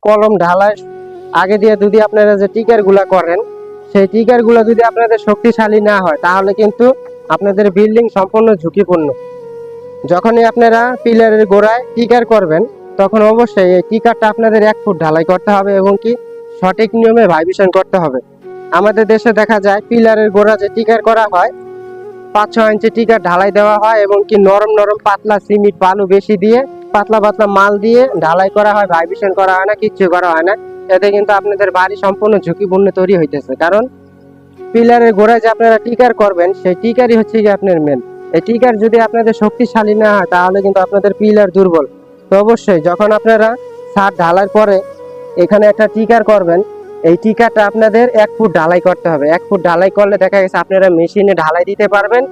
কলম ঢালাই আগে দিয়ে যদি আপনারা যে টিকার গুলা করেন, সেই টিকার গুলা যদি আপনাদের শক্তিশালী না হয় তাহলে কিন্তু আপনাদের বিল্ডিং সম্পূর্ণ ঝুঁকিপূর্ণ। যখনই আপনারা পিলারের গোড়ায় টিকার করবেন তখন অবশ্যই এই টিকারটা আপনাদের 1 ফুট ঢালাই করতে হবে এবং কি সঠিক নিয়মে ভাইব্রেশন করতে হবে। আমাদের দেশে দেখা যায় পিলারের গোড়া যে টিকার করা হয় 5-6 ইঞ্চি টিকার ঢালাই দেওয়া হয় এবং কি নরম নরম পাতলা সিমেন্ট বালু বেশি দিয়ে পাতলা পাতলা মাল দিয়ে ঢালাই করা হয়, ভাইব্রেশন করা হয় না, কিচ্ছু করা হয় না। এতে কিন্তু আপনাদের বাড়ি সম্পূর্ণ ঝুঁকিপূর্ণ তৈরি হইতেছে। কারণ পিলারের গোড়ায় যে আপনারা টিকার করবেন সেই টিকারই হচ্ছে কি আপনার মেন। এই টিকার যদি আপনাদের শক্তিশালী না হয় তাহলে কিন্তু আপনাদের পিলার দুর্বল। তো অবশ্যই যখন আপনারা ছাদ ঢালার পরে এখানে একটা টিকার করবেন, এই টিকাটা আপনাদের 1 ফুট ঢালাই করতে হবে। 1 ফুট ঢালাই করলে দেখা গেছে আপনারা মেশিনে ঢালাই দিতে পারবেন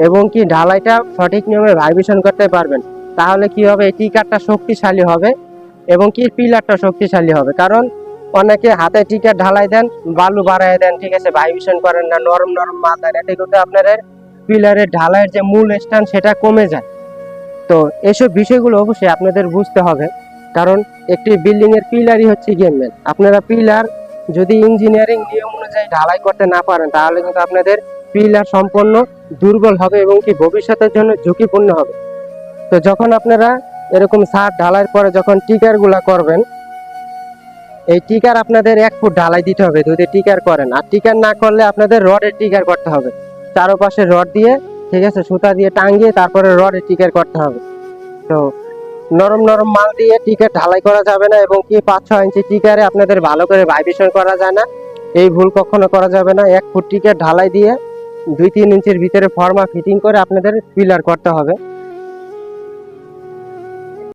এবং কি ঢালাইটা সঠিক নিয়মে ভাইব্রেশন করতে পারবেন। তাহলে কি হবে, এই টিকারটা শক্তিশালী হবে এবং কি পিলারটা শক্তিশালী হবে। কারণ অনেকে হাতে টিকার ঢালাই দেন, বালু বাড়ায় দেন, ঠিক আছে, ভাইব্রেশন করেন না, নরম নরম মাল দেন, এতে কিন্তু আপনাদের পিলারের ঢালাইয়ের যে মূল স্থান সেটা কমে যায়। তো এসব বিষয়গুলো অবশ্যই আপনাদের বুঝতে হবে। কারণ একটি বিল্ডিং এর পিলারই হচ্ছে গিয়ে মেন। আপনারা পিলার যদি ইঞ্জিনিয়ারিং নিয়ম অনুযায়ী ঢালাই করতে না পারেন তাহলে কিন্তু আপনাদের পিলার সম্পূর্ণ দুর্বল হবে এবং কি ভবিষ্যতের জন্য ঝুঁকিপূর্ণ হবে। তো যখন আপনারা এরকম ছাদ ঢালাইয়ের পরে যখন টিকার গুলা করবেন, এই টিকার আপনাদের 1 ফুট ঢালাই দিতে হবে যদি টিকার করেন। আর টিকার না করলে আপনাদের রডের টিকার করতে হবে, চারপাশে রড দিয়ে, ঠিক আছে, সুতা দিয়ে টাঙ্গিয়ে তারপরে রডের টিকার করতে হবে। তো নরম নরম মাল দিয়ে টিকার ঢালাই করা যাবে না এবং কি 5-6 ইঞ্চি টিকারে আপনাদের ভালো করে ভাইব্রেশন করা যায় না। এই ভুল কখনো করা যাবে না। 1 ফুট টিকার ঢালাই দিয়ে 2-3 ইঞ্চির ভিতরে ফর্মা ফিটিং করে আপনাদের পিলার করতে হবে।